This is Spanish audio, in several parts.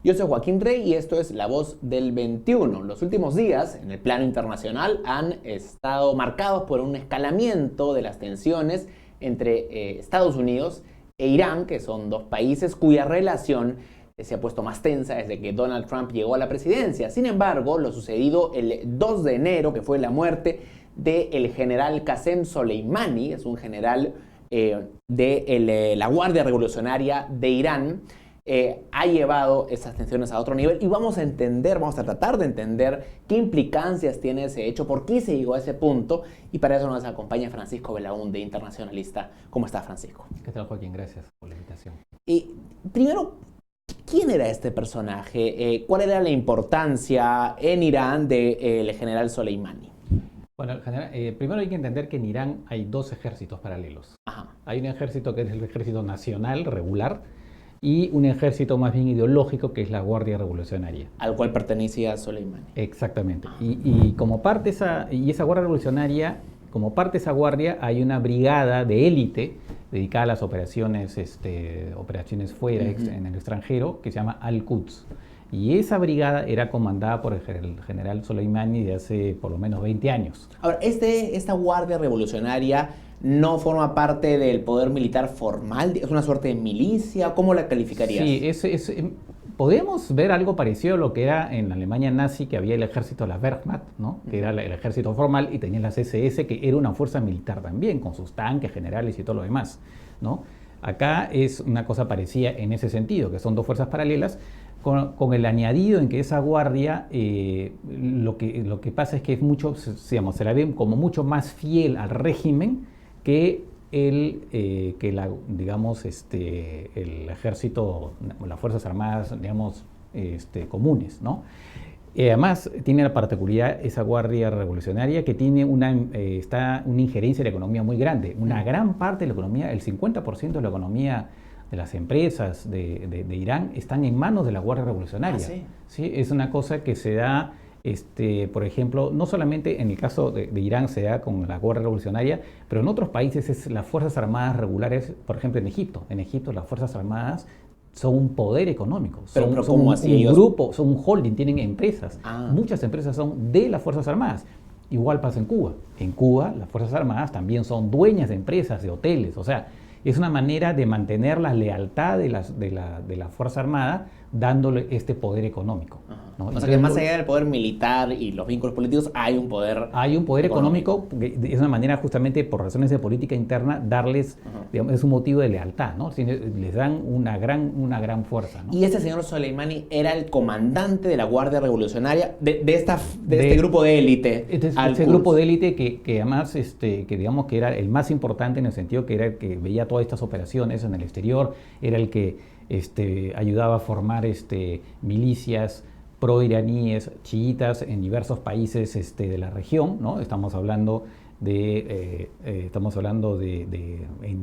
Yo soy Joaquín Rey y esto es La Voz del 21. Los últimos días, en el plano internacional, han estado marcados por un escalamiento de las tensiones entre Estados Unidos e Irán, que son dos países cuya relación se ha puesto más tensa desde que Donald Trump llegó a la presidencia. Sin embargo, lo sucedido el 2 de enero, que fue la muerte del general Qasem Soleimani, es un general de la Guardia Revolucionaria de Irán, ha llevado esas tensiones a otro nivel y vamos a tratar de entender qué implicancias tiene ese hecho, por qué se llegó a ese punto, y para eso nos acompaña Francisco Belaúnde, internacionalista. ¿Cómo está, Francisco? ¿Qué tal, Joaquín? Gracias por la invitación. Y primero, ¿quién era este personaje? ¿Cuál era la importancia en Irán del general Soleimani? Bueno, primero hay que entender que en Irán hay dos ejércitos paralelos. Ajá. Hay un ejército que es el ejército nacional regular y un ejército más bien ideológico que es la Guardia Revolucionaria. Al cual pertenecía Soleimani. Exactamente. Y como parte esa Guardia Revolucionaria, como parte de esa guardia, hay una brigada de élite dedicada a las operaciones fuera, en el extranjero, que se llama Al-Quds. Y esa brigada era comandada por el general Soleimani de hace por lo menos 20 años. Ahora, esta Guardia Revolucionaria no forma parte del poder militar formal, es una suerte de milicia. ¿Cómo la calificarías? Sí, podemos ver algo parecido a lo que era en la Alemania nazi, que había el ejército de la Wehrmacht, ¿no? Que era el ejército formal, y tenía las SS, que era una fuerza militar también, con sus tanques, generales y todo lo demás, ¿no? Acá es una cosa parecida en ese sentido, que son dos fuerzas paralelas, con el añadido en que esa guardia, lo que pasa es que es mucho, digamos, se la ve como mucho más fiel al régimen que el ejército, las fuerzas armadas, digamos, comunes, ¿no? Además, tiene la particularidad esa Guardia Revolucionaria que tiene una injerencia en la economía muy grande. Una gran parte de la economía, el 50% de la economía de las empresas de Irán están en manos de la Guardia Revolucionaria. ¿Sí? ¿Sí? Es una cosa que se da, por ejemplo, no solamente en el caso de Irán se da con la Guardia Revolucionaria, pero en otros países es las Fuerzas Armadas regulares, por ejemplo en Egipto. En Egipto las Fuerzas Armadas son un poder económico, son un grupo, son un holding, tienen empresas. Muchas empresas son de las Fuerzas Armadas. Igual pasa en Cuba. En Cuba las Fuerzas Armadas también son dueñas de empresas, de hoteles, o sea, es una manera de mantener la lealtad de la Fuerza Armada dándole este poder económico, ¿no? O sea que más allá del poder militar y los vínculos políticos hay un poder económico, que es una manera justamente por razones de política interna darles, digamos, es un motivo de lealtad, ¿no? Les dan una gran fuerza, ¿no? Y este señor Soleimani era el comandante de la Guardia Revolucionaria de este grupo de élite. Este grupo de élite que además, que digamos que era el más importante en el sentido que era el que veía todas estas operaciones en el exterior, era el que ayudaba a formar milicias pro-iraníes, chiitas en diversos países de la región, ¿no? Estamos hablando en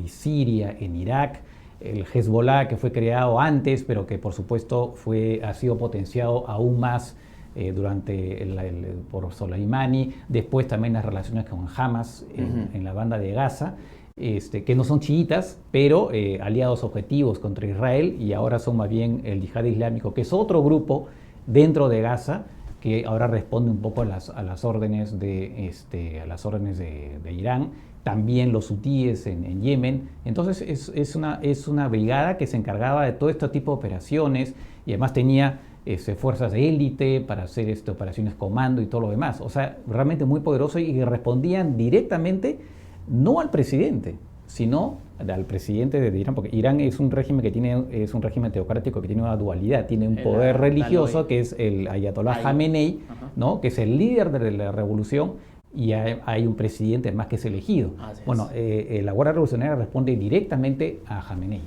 Siria, en Irak, el Hezbollah, que fue creado antes, pero que por supuesto ha sido potenciado aún más por Soleimani. Después también las relaciones con Hamas en la banda de Gaza, que no son chiitas, pero aliados objetivos contra Israel, y ahora son más bien el Yihad Islámico, que es otro grupo dentro de Gaza, que ahora responde un poco a las órdenes de Irán, también los hutíes en Yemen. Entonces es una brigada que se encargaba de todo este tipo de operaciones, y además tenía fuerzas de élite para hacer operaciones comando y todo lo demás. O sea, realmente muy poderoso, y respondían directamente no al presidente, sino al presidente de Irán, porque Irán es un régimen teocrático que tiene una dualidad, tiene un poder religioso que es el Ayatollah Jamenei, ¿no? Que es el líder de la revolución, y hay un presidente más que es elegido. La Guardia Revolucionaria responde directamente a Jamenei.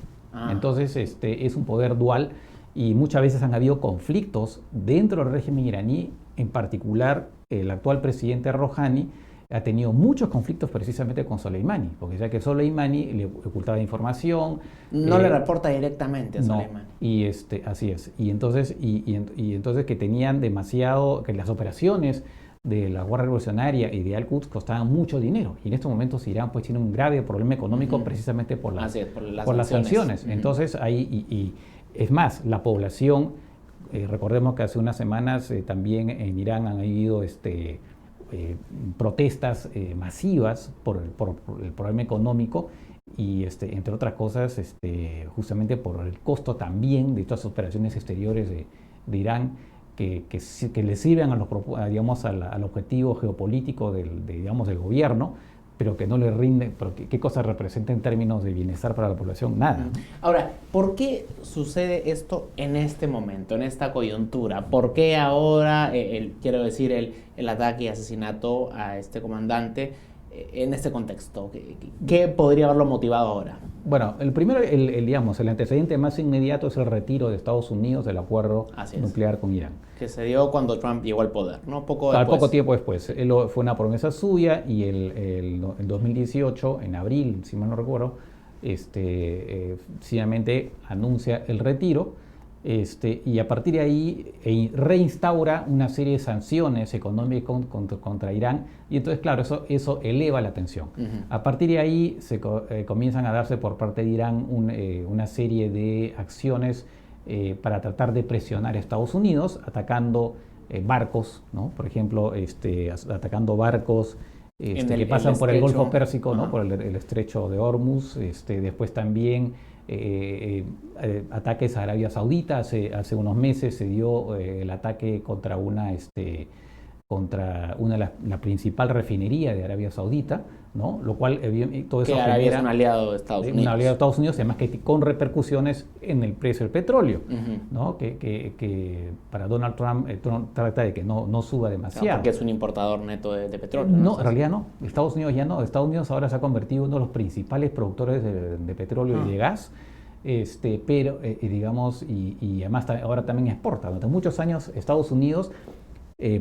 Entonces es un poder dual, y muchas veces han habido conflictos dentro del régimen iraní, en particular el actual presidente Rouhani ha tenido muchos conflictos precisamente con Soleimani, porque ya que Soleimani le ocultaba información. No le reporta directamente a Soleimani. Y así es. Y entonces que tenían que las operaciones de la Guardia Revolucionaria y de Al-Quds costaban mucho dinero. Y en estos momentos Irán pues tiene un grave problema económico precisamente por las sanciones. Entonces es más, la población Recordemos que hace unas semanas también en Irán han habido protestas masivas por el problema económico y entre otras cosas justamente por el costo también de estas operaciones exteriores de Irán que le sirven al objetivo geopolítico del gobierno, pero que no le rinde, pero ¿qué cosa representa en términos de bienestar para la población? Nada. Ahora, ¿por qué sucede esto en este momento, en esta coyuntura? ¿Por qué ahora, el ataque y asesinato a este comandante en este contexto? ¿Qué podría haberlo motivado ahora? Bueno, el primero, el antecedente más inmediato es el retiro de Estados Unidos del acuerdo nuclear con Irán. Que se dio cuando Trump llegó al poder, ¿no? Poco tiempo después. Fue una promesa suya y el 2018, en abril, si mal no recuerdo, sencillamente anuncia el retiro. Y a partir de ahí reinstaura una serie de sanciones económicas contra Irán y entonces claro, eso eleva la tensión. A partir de ahí comienzan a darse por parte de Irán una serie de acciones para tratar de presionar a Estados Unidos, atacando barcos, ¿no? Por ejemplo, atacando barcos que pasan por el Golfo Pérsico, ¿no? Por el estrecho de Hormuz, después también ataques a Arabia Saudita. Hace unos meses se dio el ataque contra la principal refinería de Arabia Saudita, ¿no? Lo cual todo eso Arabia es un aliado de Estados Unidos. Un aliado de Estados Unidos, además que con repercusiones en el precio del petróleo, ¿no? Que para Donald Trump, trata de que no suba demasiado. Porque es un importador neto de petróleo. No, en realidad no. Estados Unidos ya no. Estados Unidos ahora se ha convertido en uno de los principales productores de petróleo y de gas. Pero y además ahora también exporta. Durante muchos años Estados Unidos,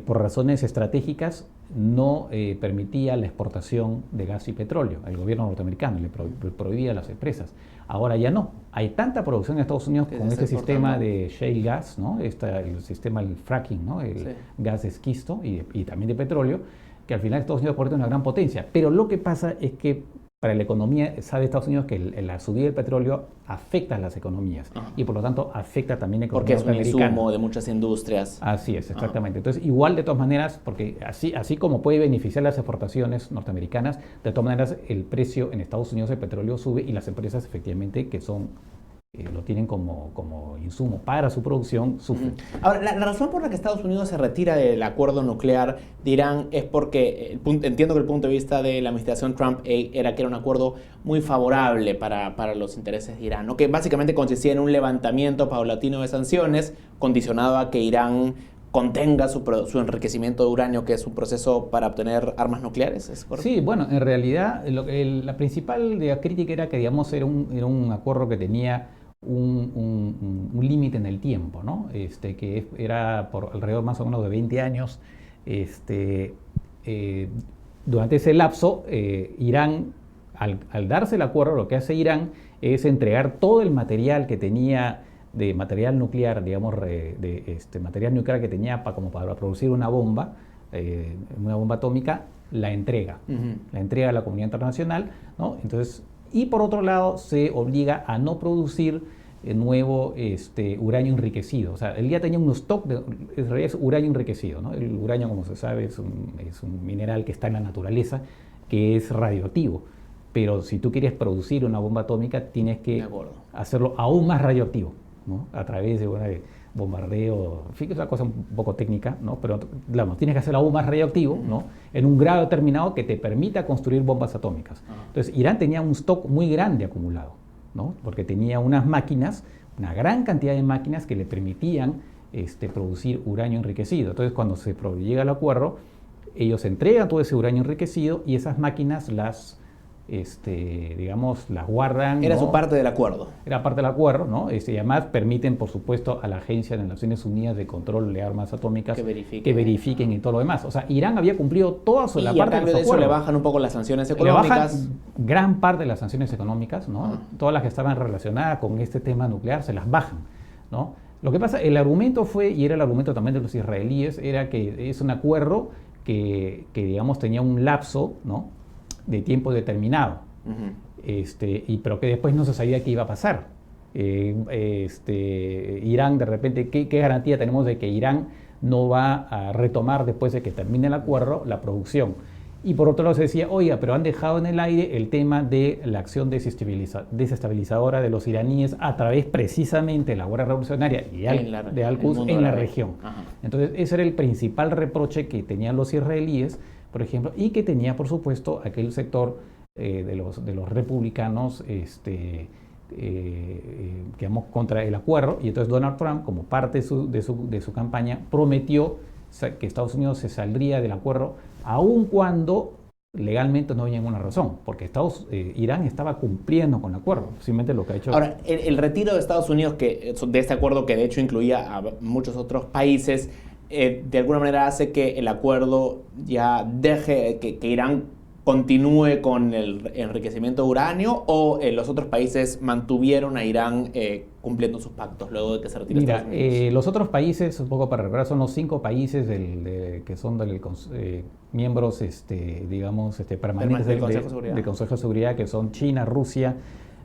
por razones estratégicas, no permitía la exportación de gas y petróleo. El gobierno norteamericano le prohibía a las empresas. Ahora ya no. Hay tanta producción en Estados Unidos con este sistema de shale gas, ¿no? El sistema del fracking, ¿no? El gas de esquisto y también de petróleo, que al final Estados Unidos es una gran potencia. Pero lo que pasa es que para la economía, sabe Estados Unidos que la subida del petróleo afecta a las economías y por lo tanto afecta también a la economía norteamericana. Porque es un insumo de muchas industrias. Así es, exactamente. Entonces, igual de todas maneras, porque así como puede beneficiar las exportaciones norteamericanas, de todas maneras el precio en Estados Unidos del petróleo sube y las empresas efectivamente que lo tienen como insumo para su producción sufren. Ahora, la razón por la que Estados Unidos se retira del acuerdo nuclear de Irán es porque, entiendo que el punto de vista de la administración Trump era que era un acuerdo muy favorable para los intereses de Irán, ¿no? Que básicamente consistía en un levantamiento paulatino de sanciones condicionado a que Irán contenga su enriquecimiento de uranio, que es un proceso para obtener armas nucleares, ¿es correcto? Sí, bueno, en realidad la principal crítica era que, digamos, era un acuerdo que tenía un límite en el tiempo, ¿no? Que era por alrededor más o menos de 20 años. Durante ese lapso, Irán, al darse el acuerdo, lo que hace Irán es entregar todo el material que tenía de material nuclear, digamos, material nuclear que tenía como para producir una bomba atómica, la entrega a la comunidad internacional, ¿no? Entonces, y por otro lado, se obliga a no producir nuevo uranio enriquecido. O sea, él ya tenía un stock en realidad es uranio enriquecido, ¿no? El uranio, como se sabe, es un mineral que está en la naturaleza, que es radioactivo. Pero si tú quieres producir una bomba atómica, tienes que hacerlo aún más radioactivo, ¿no? A través de bombardeo, en fin, es una cosa un poco técnica, ¿no? Pero tienes que hacerlo aún más radioactivo, ¿no? En un grado determinado que te permita construir bombas atómicas. Entonces, Irán tenía un stock muy grande acumulado, ¿no? Porque tenía unas máquinas, una gran cantidad de máquinas que le permitían producir uranio enriquecido. Entonces, cuando se llega al acuerdo, ellos entregan todo ese uranio enriquecido y esas máquinas las guardan. Era ¿no? su parte del acuerdo. Era parte del acuerdo, ¿no? Y además permiten, por supuesto, a la Agencia de las Naciones Unidas de Control de Armas Atómicas que verifiquen y todo lo demás. O sea, Irán había cumplido toda la parte de los acuerdos. Y a cambio de eso le bajan un poco las sanciones económicas. Le bajan gran parte de las sanciones económicas, ¿no? Todas las que estaban relacionadas con este tema nuclear se las bajan, ¿no? Lo que pasa, el argumento fue, y era el argumento también de los israelíes, era que es un acuerdo que digamos, tenía un lapso, ¿no? De tiempo determinado, pero que después no se sabía qué iba a pasar, Irán de repente, ¿qué garantía tenemos de que Irán no va a retomar después de que termine el acuerdo la producción? Y por otro lado se decía, oiga, pero han dejado en el aire el tema de la acción desestabilizadora de los iraníes a través precisamente de la guerra revolucionaria y de Al-Quds en la región. Ajá. Entonces ese era el principal reproche que tenían los israelíes, por ejemplo, y que tenía por supuesto aquel sector de los republicanos digamos, contra el acuerdo. Y entonces Donald Trump, como parte de su campaña, prometió que Estados Unidos se saldría del acuerdo aun cuando legalmente no había ninguna razón, porque Irán estaba cumpliendo con el acuerdo, simplemente lo que ha hecho. Ahora, el retiro de Estados Unidos de este acuerdo, que de hecho incluía a muchos otros países, de alguna manera hace que el acuerdo ya deje, que Irán continúe con el enriquecimiento de uranio, o los otros países mantuvieron a Irán cumpliendo sus pactos luego de que se retire Estados Unidos. Los otros países, un poco para recordar, son los 5 países que son miembros, digamos, permanentes del Consejo de Seguridad, que son China, Rusia,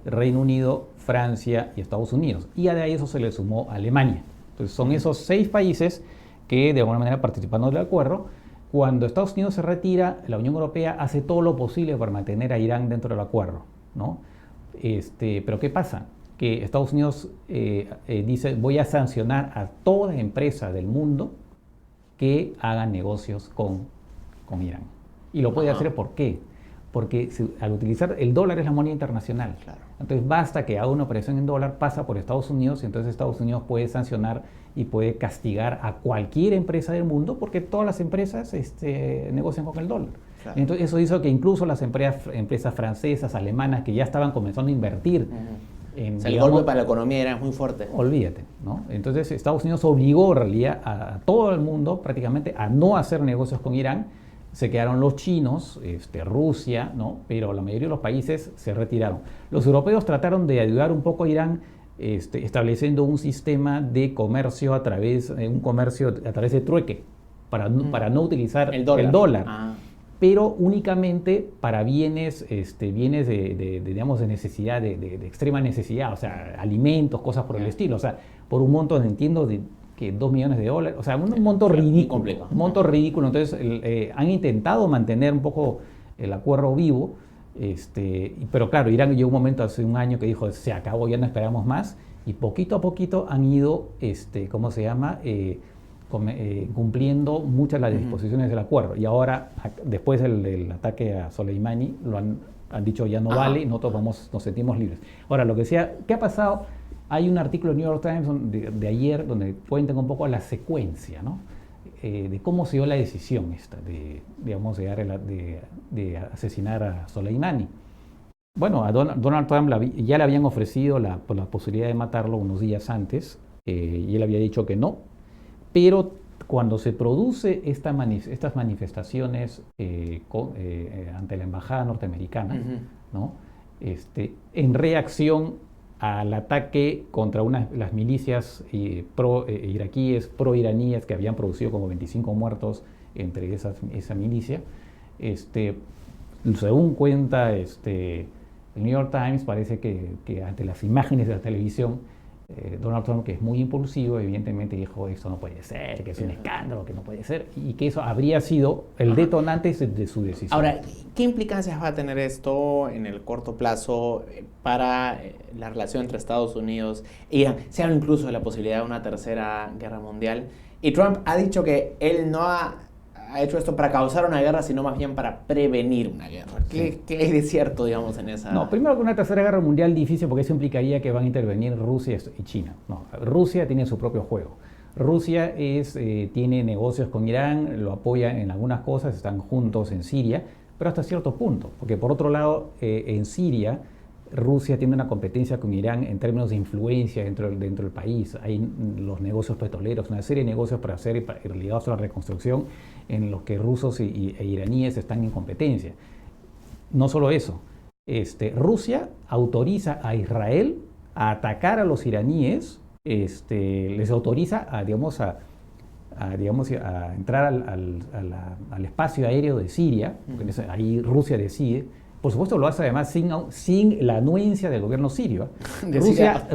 Reino Unido, Francia y Estados Unidos. Y a eso se le sumó Alemania. Entonces son esos 6 países que de alguna manera participaron del acuerdo. Cuando Estados Unidos se retira, la Unión Europea hace todo lo posible para mantener a Irán dentro del acuerdo, ¿no? Pero ¿qué pasa? Que Estados Unidos dice, voy a sancionar a toda empresa del mundo que haga negocios con Irán. Y lo puede hacer, ¿por qué? Porque al utilizar el dólar es la moneda internacional. Claro. Entonces basta que haga una operación en dólar, pasa por Estados Unidos, y entonces Estados Unidos puede sancionar y puede castigar a cualquier empresa del mundo, porque todas las empresas negocian con el dólar. Claro. Entonces eso hizo que incluso las empresas francesas, alemanas, que ya estaban comenzando a invertir, el golpe para la economía era muy fuerte. Olvídate, ¿no? Entonces Estados Unidos obligó en realidad a todo el mundo prácticamente a no hacer negocios con Irán. Se quedaron los chinos, Rusia, ¿no? Pero la mayoría de los países se retiraron. Los europeos trataron de ayudar un poco a Irán, estableciendo un sistema de comercio a través de trueque, para no utilizar el dólar. Pero únicamente para bienes digamos, de necesidad, de extrema necesidad, o sea, alimentos, cosas por el estilo. O sea, por un monto, entiendo, que $2 millones, o sea, un monto ridículo. Un monto ridículo. Entonces, han intentado mantener un poco el acuerdo vivo, pero claro, Irán llegó un momento hace un año que dijo, se acabó, ya no esperamos más, y poquito a poquito han ido, ¿cómo se llama?, cumpliendo muchas de las disposiciones del acuerdo. Y ahora, después del ataque a Soleimani, han dicho ya no vale, nosotros nos sentimos libres. Ahora, lo que decía, ¿qué ha pasado? Hay un artículo en New York Times de ayer donde cuentan un poco la secuencia, ¿no? De cómo se dio la decisión de asesinar a Soleimani. Bueno, a Donald Trump ya le habían ofrecido la posibilidad de matarlo unos días antes, y él había dicho que no, pero cuando se produce estas manifestaciones ante la embajada norteamericana, ¿no? En reacción al ataque contra las milicias iraquíes, pro-iraníes, que habían producido como 25 muertos entre esa milicia, según cuenta el New York Times, parece que ante las imágenes de la televisión, Donald Trump, que es muy impulsivo, evidentemente dijo, esto no puede ser, que es un escándalo, que no puede ser, y que eso habría sido el detonante de su decisión. Ahora, ¿qué implicancias va a tener esto en el corto plazo para la relación entre Estados Unidos e Irán? Se habla incluso de la posibilidad de una tercera guerra mundial, y Trump ha dicho que él no ha hecho esto para causar una guerra, sino más bien para prevenir una guerra. ¿Qué hay de cierto, digamos, en esa...? No, primero que una tercera guerra mundial difícil, porque eso implicaría que van a intervenir Rusia y China. No, Rusia tiene su propio juego. Rusia tiene negocios con Irán, lo apoya en algunas cosas, están juntos en Siria, pero hasta cierto punto, porque por otro lado, en Siria, Rusia tiene una competencia con Irán en términos de influencia dentro del país. Hay los negocios petroleros, una serie de negocios para hacer ligados a la reconstrucción, en los que rusos e iraníes están en competencia. No solo eso, Rusia autoriza a Israel a atacar a los iraníes, les autoriza a entrar al espacio aéreo de Siria, porque ahí Rusia decide, Por supuesto lo hace además sin la anuencia del gobierno sirio. Rusia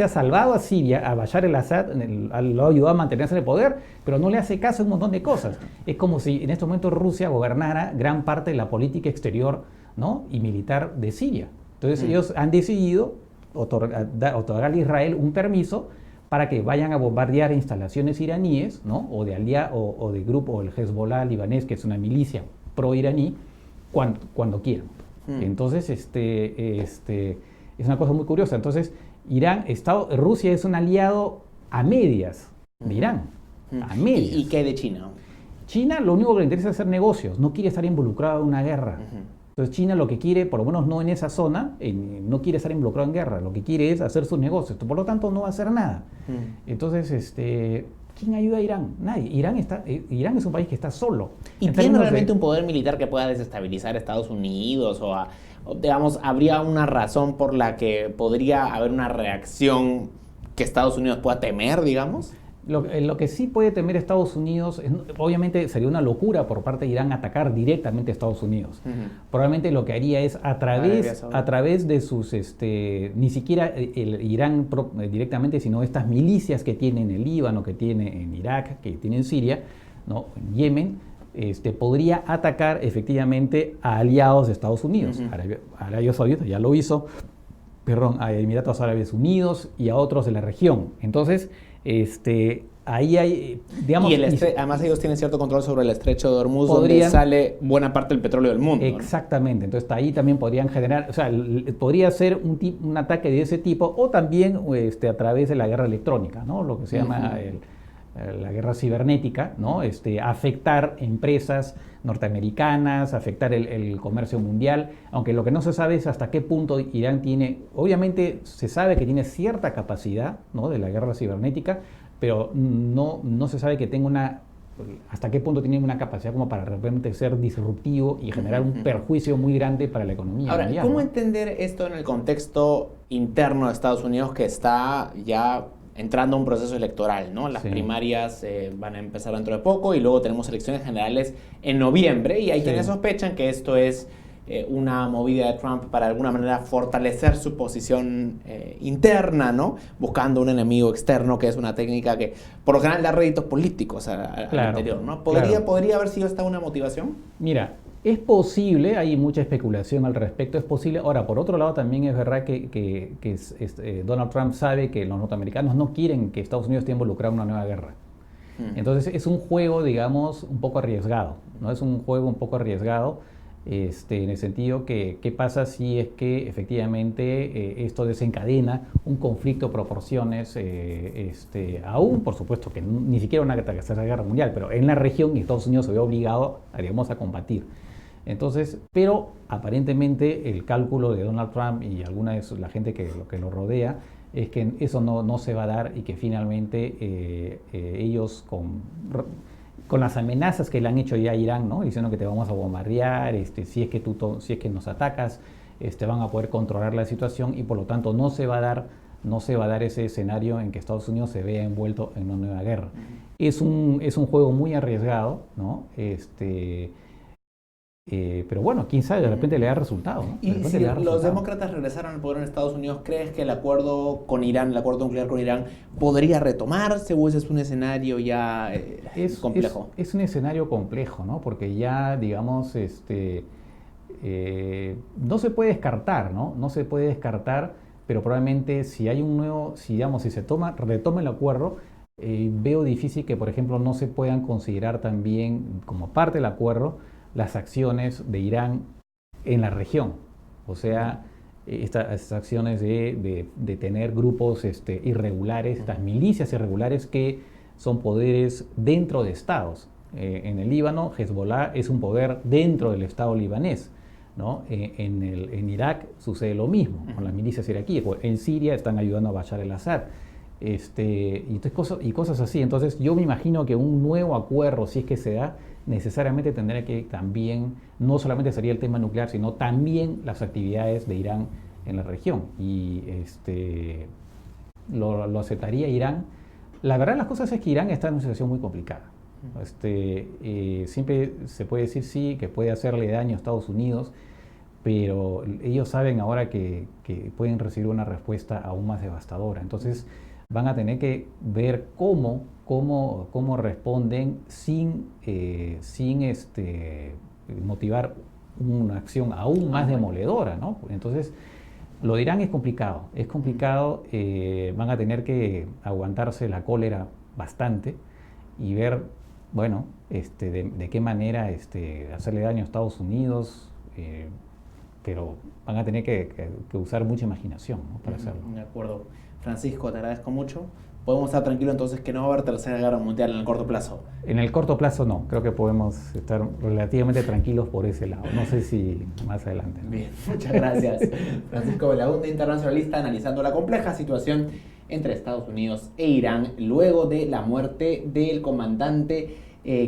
ha salvado a Siria, a Bashar el-Assad, lo ha ayudado a mantenerse en el poder, pero no le hace caso a un montón de cosas. Es como si en este momento Rusia gobernara gran parte de la política exterior, ¿no?, y militar de Siria. Entonces ellos han decidido otorgarle a Israel un permiso para que vayan a bombardear instalaciones iraníes, ¿no?, o de grupo, el Hezbollah libanés, que es una milicia pro-iraní, cuando quieran. Entonces, es una cosa muy curiosa. Entonces, Rusia es un aliado a medias de Irán, a medias. ¿Y qué de China? China lo único que le interesa es hacer negocios, no quiere estar involucrado en una guerra. Entonces China lo que quiere, por lo menos no en esa zona, no quiere estar involucrado en guerra, lo que quiere es hacer sus negocios, por lo tanto no va a hacer nada. Entonces, ¿quién ayuda a Irán? Nadie. Irán es un país que está solo. ¿Y tiene realmente un poder militar que pueda desestabilizar a Estados Unidos? O digamos, ¿habría una razón por la que podría haber una reacción que Estados Unidos pueda temer, digamos? Lo que sí puede temer Estados Unidos, obviamente sería una locura por parte de Irán atacar directamente a Estados Unidos. Probablemente lo que haría es a través de sus, ni siquiera el Irán directamente, sino estas milicias que tiene en el Líbano, que tiene en Irak, que tiene en Siria, ¿no?, en Yemen, podría atacar efectivamente a aliados de Estados Unidos. Arabia Saudita ya lo hizo, a Emiratos Árabes Unidos y a otros de la región. Entonces, ahí hay, digamos... Y además ellos tienen cierto control sobre el estrecho de Hormuz, donde sale buena parte del petróleo del mundo. Exactamente, ¿no? Entonces ahí también podrían generar, o sea, podría ser un ataque de ese tipo, o también a través de la guerra electrónica, ¿no?, lo que se llama la guerra cibernética, ¿no?, afectar empresas norteamericanas, afectar el comercio mundial, aunque lo que no se sabe es hasta qué punto Irán tiene, obviamente se sabe que tiene cierta capacidad, ¿no?, de la guerra cibernética, pero no se sabe que tenga hasta qué punto tiene una capacidad como para realmente ser disruptivo y generar un perjuicio muy grande para la economía mundial. Ahora, ¿cómo entender esto en el contexto interno de Estados Unidos, que está ya entrando a un proceso electoral, ¿no? Las primarias van a empezar dentro de poco y luego tenemos elecciones generales en noviembre, y hay quienes sospechan que esto es una movida de Trump para de alguna manera fortalecer su posición interna, ¿no?, buscando un enemigo externo, que es una técnica que por lo general da réditos políticos al interior, ¿no? ¿Podría haber sido esta una motivación? Mira, es posible, hay mucha especulación al respecto, es posible. Ahora, por otro lado, también es verdad que Donald Trump sabe que los norteamericanos no quieren que Estados Unidos esté involucrado en una nueva guerra. Entonces es un juego, digamos, un poco arriesgado, ¿no? Es un juego un poco arriesgado, en el sentido que, ¿qué pasa si es que efectivamente esto desencadena un conflicto de proporciones, aún, por supuesto, que ni siquiera una tercera guerra mundial, pero en la región Estados Unidos se ve obligado, digamos, a combatir. Entonces, pero aparentemente el cálculo de Donald Trump y alguna de la gente que lo rodea es que eso no se va a dar, y que finalmente ellos con las amenazas que le han hecho ya a Irán, ¿no?, diciendo que te vamos a bombardear, si es que nos atacas, van a poder controlar la situación, y por lo tanto no se va a dar ese escenario en que Estados Unidos se vea envuelto en una nueva guerra. Es un juego muy arriesgado, ¿no? Pero bueno, quién sabe, de repente le da resultado, ¿no? Y si los demócratas regresaran al poder en Estados Unidos, ¿crees que el acuerdo con Irán, el acuerdo nuclear con Irán, podría retomarse, o ese es un escenario ya complejo? Es un escenario complejo, ¿no? Porque ya, digamos, no se puede descartar, ¿no? No se puede descartar, pero probablemente si se retoma el acuerdo, veo difícil que, por ejemplo, no se puedan considerar también como parte del acuerdo las acciones de Irán en la región. O sea, estas acciones de tener grupos irregulares, estas milicias irregulares que son poderes dentro de estados. En el Líbano, Hezbollah es un poder dentro del Estado libanés, ¿no? En Irak sucede lo mismo con las milicias iraquíes. En Siria están ayudando a Bashar el-Assad. Y cosas así. Entonces yo me imagino que un nuevo acuerdo, si es que se da, necesariamente tendría que también, no solamente sería el tema nuclear, sino también las actividades de Irán en la región. Y lo aceptaría Irán. La verdad de las cosas es que Irán está en una situación muy complicada. Siempre se puede decir sí, que puede hacerle daño a Estados Unidos, pero ellos saben ahora que pueden recibir una respuesta aún más devastadora. Entonces van a tener que ver cómo responden sin motivar una acción aún más demoledora, ¿no? Entonces, lo de Irán es complicado, van a tener que aguantarse la cólera bastante y ver, bueno, de qué manera hacerle daño a Estados Unidos, pero van a tener que usar mucha imaginación, ¿no?, para hacerlo. De acuerdo. Francisco, te agradezco mucho. Podemos estar tranquilos entonces que no va a haber tercera guerra mundial en el corto plazo. En el corto plazo no, creo que podemos estar relativamente tranquilos por ese lado. No sé si más adelante, ¿no? Bien, muchas gracias. Francisco Belaúnde, internacionalista, analizando la compleja situación entre Estados Unidos e Irán luego de la muerte del comandante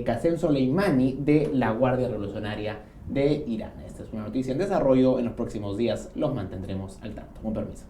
Qasem Soleimani de la Guardia Revolucionaria de Irán. Esta es una noticia en desarrollo. En los próximos días los mantendremos al tanto. Con permiso.